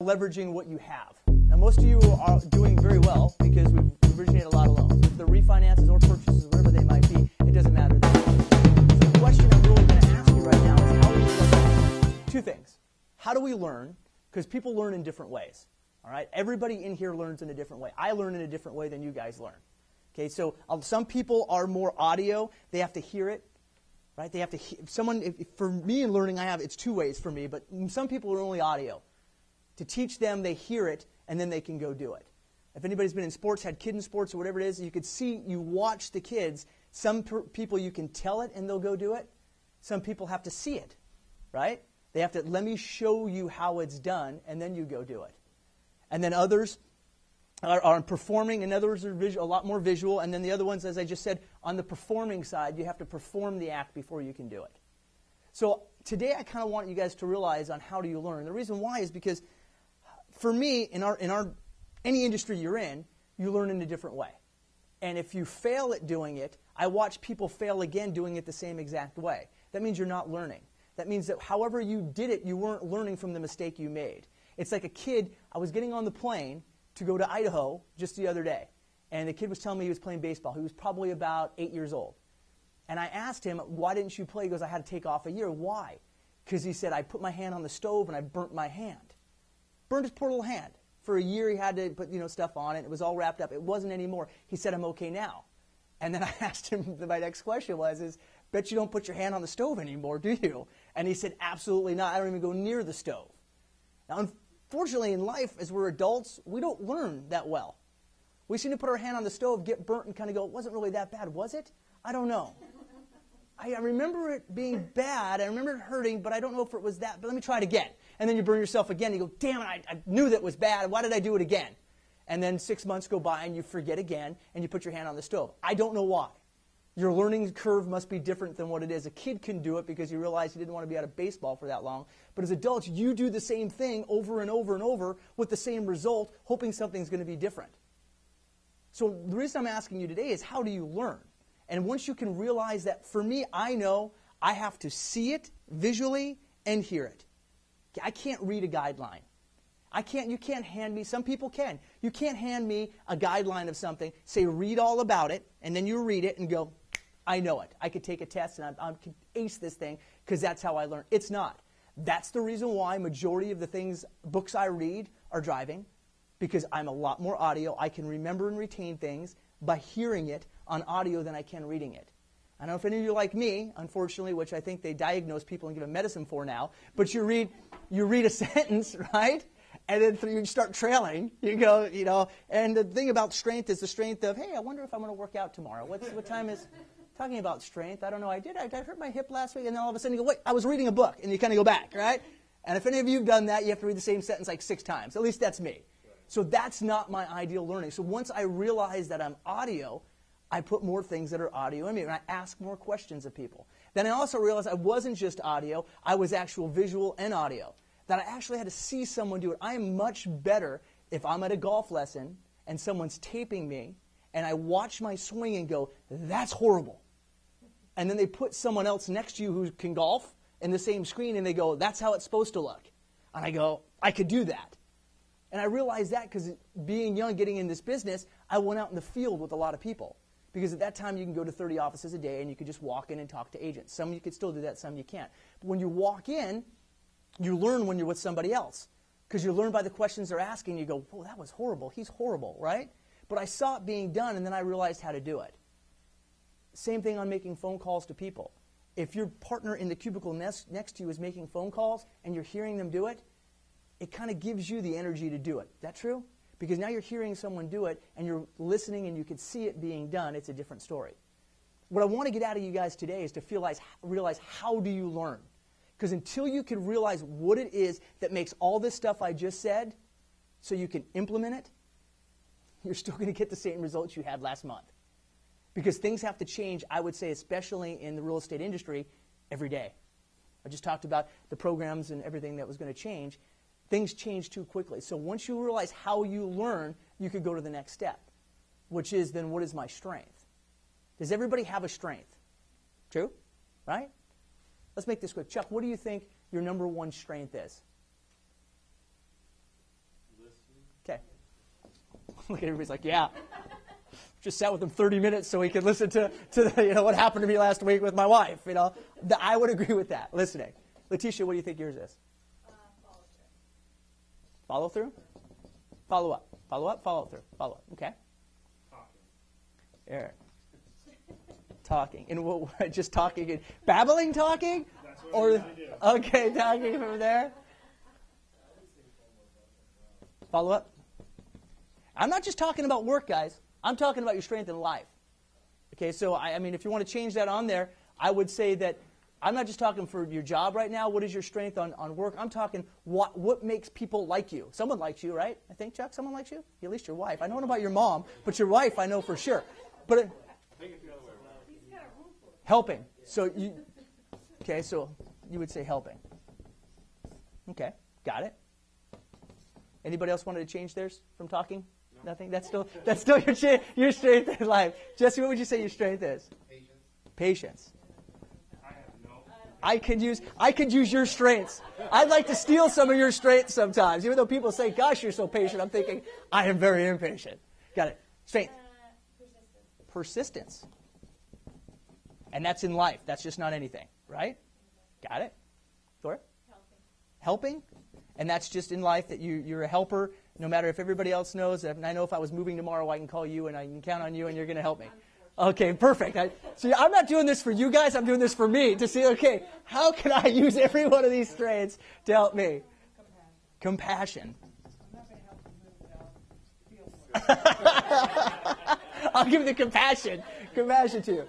leveraging what you have. Now, most of you are doing very well because we've originated a lot of loans. If they're refinances or purchases, whatever they might be, it doesn't matter. So the question I'm really going to ask you right now is how do we learn? Two things. How do we learn? Because people learn in different ways. All right? Everybody in here learns in a different way. I learn in a different way than you guys learn. Okay, so some people are more audio. They have to hear it. Right? They have to for me in learning, it's two ways for me, but some people are only audio. To teach them, they hear it, and then they can go do it. If anybody's been in sports, had kid in sports or whatever it is, you watch the kids. Some people you can tell it and they'll go do it. Some people have to see it, right? They have to, let me show you how it's done, and then you go do it. And then others are performing, and others are a lot more visual, and then the other ones, as I just said, on the performing side, you have to perform the act before you can do it. So today I kind of want you guys to realize on how do you learn. The reason why is because for me, in any industry you're in, you learn in a different way. And if you fail at doing it, I watch people fail again doing it the same exact way. That means you're not learning. That means that however you did it, you weren't learning from the mistake you made. It's like a kid. I was getting on the plane to go to Idaho just the other day, and the kid was telling me he was playing baseball. He was probably about 8 years old. And I asked him, why didn't you play? He goes, I had to take off a year. Why? Because he said, I put my hand on the stove and I burnt my hand. Burned his poor little hand. For a year he had to put stuff on it. It was all wrapped up. It wasn't anymore. He said, I'm okay now. And then I asked him, my next question was, bet you don't put your hand on the stove anymore, do you? And he said, absolutely not. I don't even go near the stove. Now, unfortunately, in life, as we're adults, we don't learn that well. We seem to put our hand on the stove, get burnt, and kind of go, it wasn't really that bad, was it? I don't know. I remember it being bad. I remember it hurting, but I don't know if it was that. But let me try it again. And then you burn yourself again. You go, damn it, I knew that was bad. Why did I do it again? And then 6 months go by, and you forget again, and you put your hand on the stove. I don't know why. Your learning curve must be different than what it is. A kid can do it because you realize you didn't want to be out of baseball for that long. But as adults, you do the same thing over and over and over with the same result, hoping something's going to be different. So the reason I'm asking you today is how do you learn? And once you can realize that, for me, I know I have to see it visually and hear it. I can't read a guideline. You can't hand me, some people can. You can't hand me a guideline of something, say read all about it, and then you read it and go, I know it. I could take a test and I could ace this thing because that's how I learn. It's not. That's the reason why majority of the books I read are driving, because I'm a lot more audio. I can remember and retain things by hearing it on audio than I can reading it. I don't know if any of you are like me, unfortunately, which I think they diagnose people and give them medicine for now, but you read a sentence, right? And then you start trailing. You go, and the thing about strength is the strength of, hey, I wonder if I'm going to work out tomorrow. What time is talking about strength? I don't know. I hurt my hip last week, and then all of a sudden you go, wait, I was reading a book, and you kind of go back, right? And if any of you have done that, you have to read the same sentence like 6 times. At least that's me. So that's not my ideal learning. So once I realize that I'm audio, I put more things that are audio in me, and I ask more questions of people. Then I also realized I wasn't just audio, I was actual visual and audio. That I actually had to see someone do it. I am much better if I'm at a golf lesson and someone's taping me, and I watch my swing and go, that's horrible. And then they put someone else next to you who can golf in the same screen, and they go, that's how it's supposed to look. And I go, I could do that. And I realized that because being young, getting in this business, I went out in the field with a lot of people. Because at that time, you can go to 30 offices a day, and you could just walk in and talk to agents. Some you could still do that, some you can't. But when you walk in, you learn when you're with somebody else. Because you learn by the questions they're asking. You go, oh, that was horrible. He's horrible, right? But I saw it being done, and then I realized how to do it. Same thing on making phone calls to people. If your partner in the cubicle next to you is making phone calls, and you're hearing them do it, it kind of gives you the energy to do it. Is that true? Because now you're hearing someone do it, and you're listening, and you can see it being done. It's a different story. What I want to get out of you guys today is to realize how do you learn? Because until you can realize what it is that makes all this stuff I just said so you can implement it, you're still going to get the same results you had last month. Because things have to change, I would say, especially in the real estate industry, every day. I just talked about the programs and everything that was going to change. Things change too quickly. So once you realize how you learn, you could go to the next step, which is then what is my strength? Does everybody have a strength? True? Right? Let's make this quick. Chuck, what do you think your number one strength is? Okay. Look at everybody's like, yeah. Just sat with him 30 minutes so he could listen to the, what happened to me last week with my wife. I would agree with that. Listening. Letitia, what do you think yours is? Follow through? Follow up. Follow up, follow through. Follow up. Okay. Talking. Eric. Talking. And what, just talking and babbling talking? That's what we do. Okay, talking from there. Follow up. I'm not just talking about work, guys. I'm talking about your strength in life. Okay, so I mean, if you want to change that on there, I would say that I'm not just talking for your job right now. What is your strength on work? I'm talking what makes people like you. Someone likes you, right? I think, Chuck, someone likes you? At least your wife. I don't know about your mom, but your wife I know for sure. But I think it's the other way around. Helping. So you would say helping. Okay, got it. Anybody else wanted to change theirs from talking? No. Nothing? That's still your strength in life. Jesse, what would you say your strength is? Patience. I could use your strengths. I'd like to steal some of your strengths sometimes. Even though people say, gosh, you're so patient, I'm thinking, I am very impatient. Got it. Strength. Persistence. And that's in life. That's just not anything, right? Got it. Thor? Helping. And that's just in life that you're a helper, no matter if everybody else knows. And I know if I was moving tomorrow, I can call you and I can count on you and you're going to help me. Okay, perfect. See, I'm not doing this for you guys. I'm doing this for me to see, okay, how can I use every one of these strengths to help me? Compassion. I'll give you the compassion to you.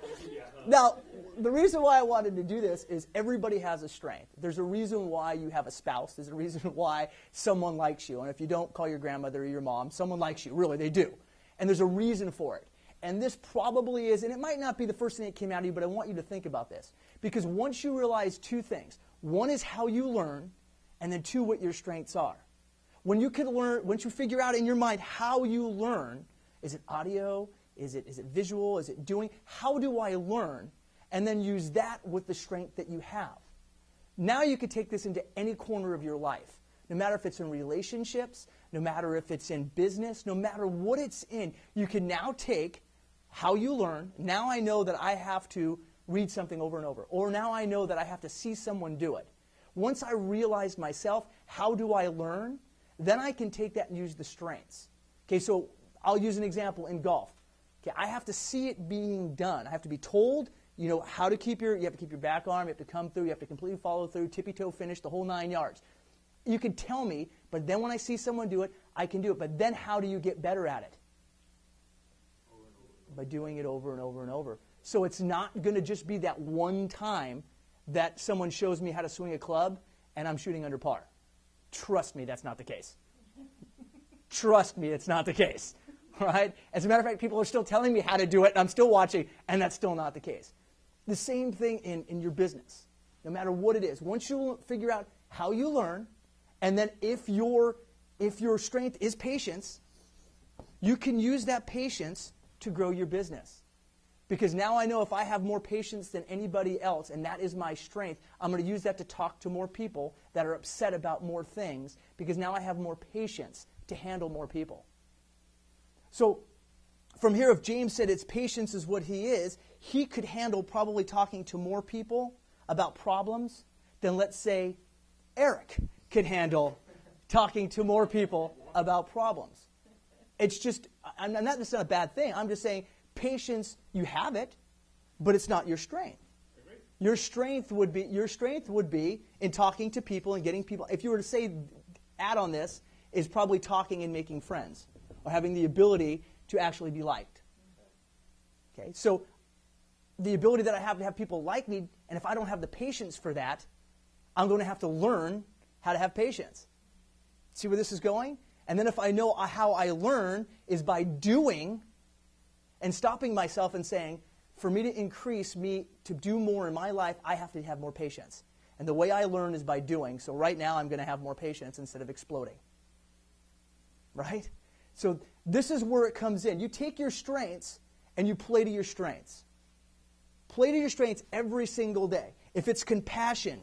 Now, the reason why I wanted to do this is everybody has a strength. There's a reason why you have a spouse. There's a reason why someone likes you. And if you don't call your grandmother or your mom, someone likes you. Really, they do. And there's a reason for it. And this probably is, and it might not be the first thing that came out of you, but I want you to think about this. Because once you realize two things, one is how you learn, and then two, what your strengths are. When you can learn, once you figure out in your mind how you learn, is it audio, is it visual, is it doing, how do I learn? And then use that with the strength that you have. Now you could take this into any corner of your life. No matter if it's in relationships, no matter if it's in business, no matter what it's in, you can now take how you learn. Now I know that I have to read something over and over. Or now I know that I have to see someone do it. Once I realize myself, how do I learn? Then I can take that and use the strengths. Okay, so I'll use an example in golf. Okay, I have to see it being done. I have to be told, how to you have to keep your back arm, you have to come through, you have to completely follow through, tippy-toe finish, the whole 9 yards. You can tell me, but then when I see someone do it, I can do it. But then how do you get better at it? By doing it over and over and over. So it's not going to just be that one time that someone shows me how to swing a club and I'm shooting under par. Trust me, that's not the case. Trust me, it's not the case. Right? As a matter of fact, people are still telling me how to do it, and I'm still watching, and that's still not the case. The same thing in your business, no matter what it is. Once you figure out how you learn, and then if your strength is patience, you can use that patience to grow your business. Because now I know if I have more patience than anybody else, and that is my strength, I'm going to use that to talk to more people that are upset about more things, because now I have more patience to handle more people. So from here, if James said it's patience is what he is, he could handle probably talking to more people about problems than, let's say, Eric could handle talking to more people about problems. It's just, that's not a bad thing. I'm just saying patience, you have it, but it's not your strength. Your strength would be in talking to people and getting people. If you were to say, add on this, is probably talking and making friends, or having the ability to actually be liked. Okay, so the ability that I have to have people like me, and if I don't have the patience for that, I'm going to have to learn how to have patience. See where this is going? And then if I know how I learn is by doing and stopping myself and saying, for me to increase me to do more in my life, I have to have more patience. And the way I learn is by doing. So right now I'm going to have more patience instead of exploding. Right? So this is where it comes in. You take your strengths and you play to your strengths. Play to your strengths every single day. If it's compassion,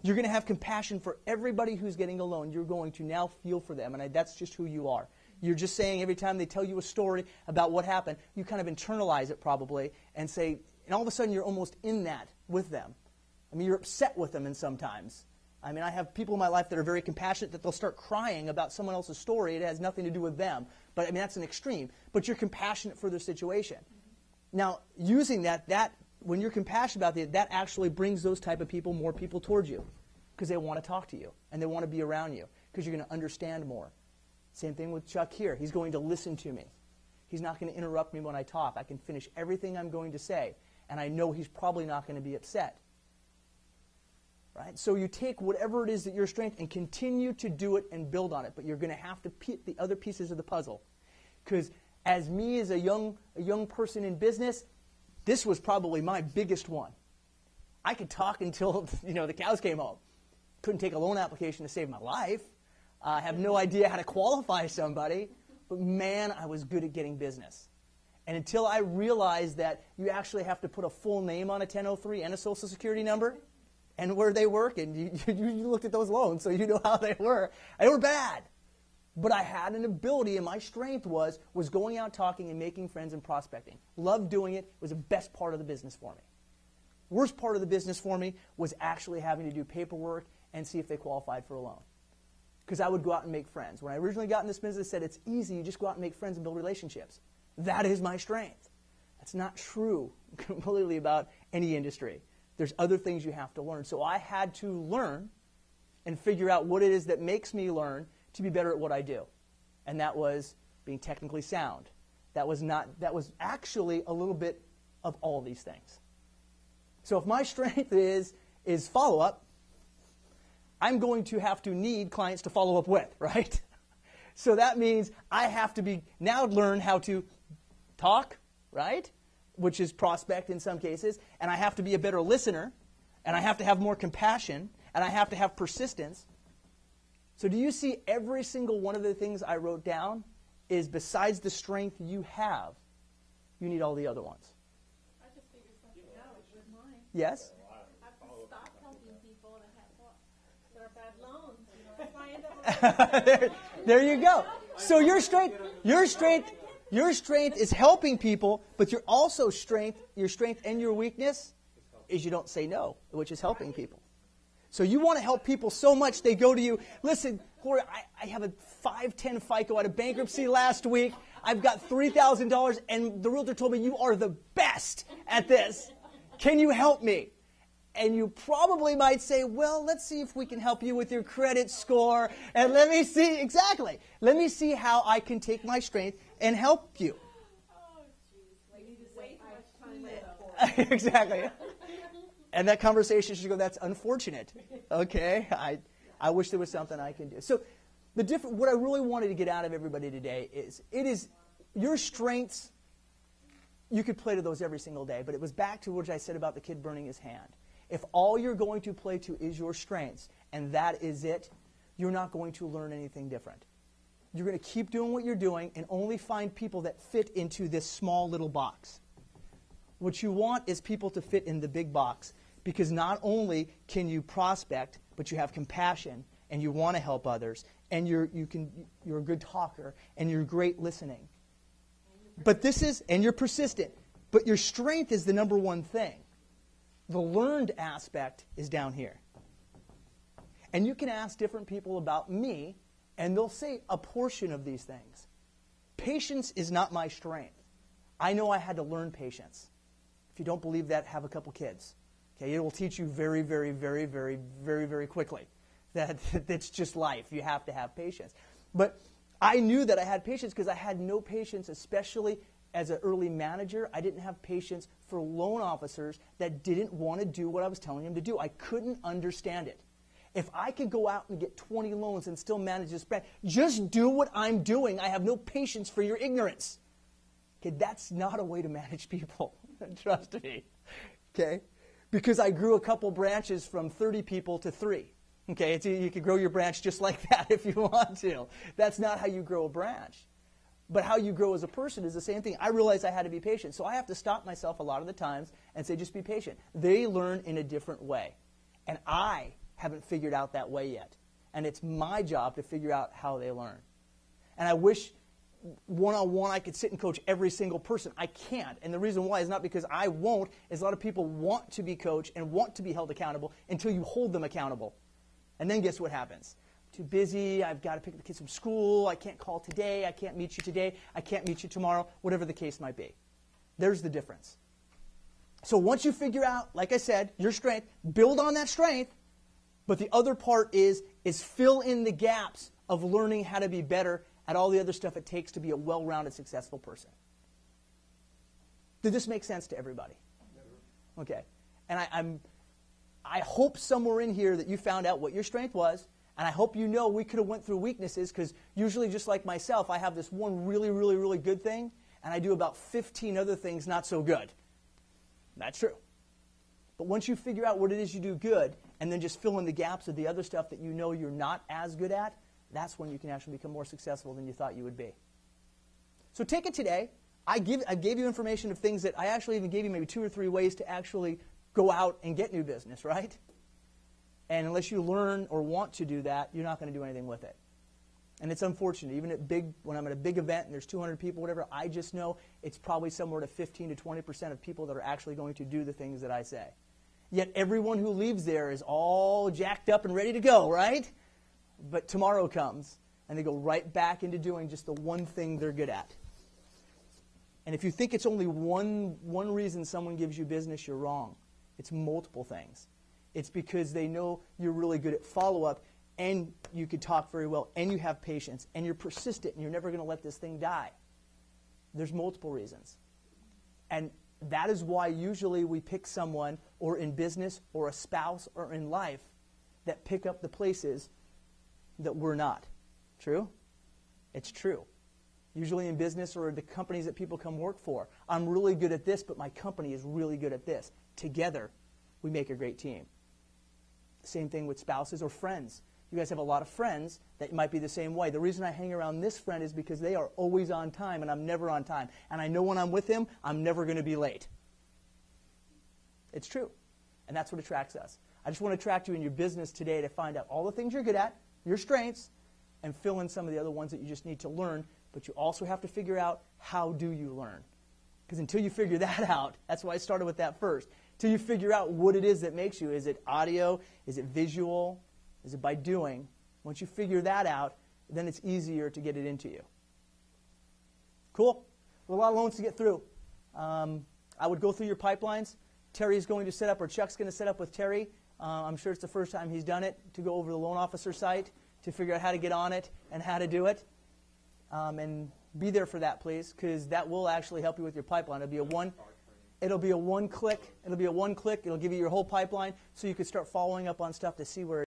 you're going to have compassion for everybody who's getting alone. You're going to now feel for them, and that's just who you are. You're just saying every time they tell you a story about what happened, you kind of internalize it probably and say, and all of a sudden you're almost in that with them. I mean, you're upset with them and sometimes. I mean, I have people in my life that are very compassionate that they'll start crying about someone else's story. It has nothing to do with them. But I mean, that's an extreme. But you're compassionate for their situation. Now, using that when you're compassionate about it, that actually brings those type of people, more people towards you because they want to talk to you and they want to be around you because you're going to understand more. Same thing with Chuck here. He's going to listen to me. He's not going to interrupt me when I talk. I can finish everything I'm going to say, and I know he's probably not going to be upset. Right? So you take whatever it is that your strength and continue to do it and build on it, but you're going to have to put the other pieces of the puzzle. Because as a young person in business, this was probably my biggest one. I could talk until the cows came home. Couldn't take a loan application to save my life. I have no idea how to qualify somebody. But man, I was good at getting business. And until I realized that you actually have to put a full name on a 1003 and a Social Security number and where they work, and you looked at those loans, so you know how they were. They were bad. But I had an ability, and my strength was going out talking and making friends and prospecting. Loved doing it. It was the best part of the business for me. Worst part of the business for me was actually having to do paperwork and see if they qualified for a loan. Because I would go out and make friends. When I originally got in this business, I said it's easy. You just go out and make friends and build relationships. That is my strength. That's not true completely about any industry. There's other things you have to learn. So I had to learn and figure out what it is that makes me learn to be better at what I do. And that was being technically sound. That was actually a little bit of all these things. So if my strength is follow-up, I'm going to have to need clients to follow up with, right? So that means I have to now learn how to talk, right? Which is prospect in some cases, and I have to be a better listener, and I have to have more compassion, and I have to have persistence. So do you see every single one of the things I wrote down is besides the strength you have, you need all the other ones? I just figured something out with mine. Yes? I have to stop helping people that have bad loans. So I end up there you go. So your strength is helping people, but your strength and your weakness is you don't say no, which is helping people. So you want to help people so much they go to you. Listen, Gloria, I have a 510 FICO out of bankruptcy last week. I've got $3,000, and the realtor told me you are the best at this. Can you help me? And you probably might say, well, let's see if we can help you with your credit score. And let me see how I can take my strength and help you. Oh, jeez. We need to way too much time. Exactly. And that conversation should go, that's unfortunate. Okay? I wish there was something I can do. So what I really wanted to get out of everybody today is your strengths, you could play to those every single day. But it was back to what I said about the kid burning his hand. If all you're going to play to is your strengths, and that is it, you're not going to learn anything different. You're going to keep doing what you're doing and only find people that fit into this small little box. What you want is people to fit in the big box, because not only can you prospect, but you have compassion, and you want to help others, and you're a good talker, and you're great listening. And you're persistent. But your strength is the number one thing. The learned aspect is down here. And you can ask different people about me, and they'll say a portion of these things. Patience is not my strength. I know I had to learn patience. If you don't believe that, have a couple kids. Okay, it will teach you very, very, very, very, very, very quickly that it's just life. You have to have patience. But I knew that I had patience because I had no patience, especially as an early manager. I didn't have patience for loan officers that didn't want to do what I was telling them to do. I couldn't understand it. If I could go out and get 20 loans and still manage this brand, just do what I'm doing. I have no patience for your ignorance. Okay, that's not a way to manage people. Trust me. Okay? Because I grew a couple branches from 30 people to 3. Okay, you could grow your branch just like that if you want to. That's not how you grow a branch. But how you grow as a person is the same thing. I realized I had to be patient. So I have to stop myself a lot of the times and say, just be patient. They learn in a different way. And I haven't figured out that way yet. And it's my job to figure out how they learn. And I wish one-on-one I could sit and coach every single person. I can't. And the reason why is not because I won't, is a lot of people want to be coached and want to be held accountable until you hold them accountable. And then guess what happens? Too busy, I've got to pick up the kids from school, I can't call today, I can't meet you today, I can't meet you tomorrow, whatever the case might be. There's the difference. So once you figure out, like I said, your strength, build on that strength, but the other part is fill in the gaps of learning how to be better at all the other stuff it takes to be a well-rounded, successful person. Did this make sense to everybody? Okay. And I hope somewhere in here that you found out what your strength was, and I hope you know we could have went through weaknesses, because usually, just like myself, I have this one really, really, really good thing, and I do about 15 other things not so good. That's true. But once you figure out what it is you do good, and then just fill in the gaps of the other stuff that you know you're not as good at, that's when you can actually become more successful than you thought you would be. So take it today. I gave you information of things that I actually even gave you maybe 2 or 3 ways to actually go out and get new business, right? And unless you learn or want to do that, you're not going to do anything with it. And it's unfortunate. Even when I'm at a big event and there's 200 people, whatever, I just know it's probably somewhere to 15 to 20% of people that are actually going to do the things that I say. Yet everyone who leaves there is all jacked up and ready to go, right? But tomorrow comes, and they go right back into doing just the one thing they're good at. And if you think it's only one reason someone gives you business, you're wrong. It's multiple things. It's because they know you're really good at follow-up, and you can talk very well, and you have patience, and you're persistent, and you're never going to let this thing die. There's multiple reasons. And that is why usually we pick someone, or in business, or a spouse, or in life, that pick up the places that we're not. True? It's true. Usually in business or the companies that people come work for, I'm really good at this, but my company is really good at this. Together, we make a great team. Same thing with spouses or friends. You guys have a lot of friends that might be the same way. The reason I hang around this friend is because they are always on time, and I'm never on time. And I know when I'm with him, I'm never going to be late. It's true. And that's what attracts us. I just want to attract you in your business today to find out all the things you're good at, your strengths, and fill in some of the other ones that you just need to learn. But you also have to figure out, how do you learn? Because until you figure that out, that's why I started with that first. Until you figure out what it is that makes you. Is it audio? Is it visual? Is it by doing? Once you figure that out, then it's easier to get it into you. Cool? Well, a lot of loans to get through. I would go through your pipelines. Terry's going to set up, or Chuck's going to set up with Terry. I'm sure it's the first time he's done it, to go over the loan officer site to figure out how to get on it and how to do it. And be there for that, please, because that will actually help you with your pipeline. It'll be a one click. It'll give you your whole pipeline, so you can start following up on stuff to see where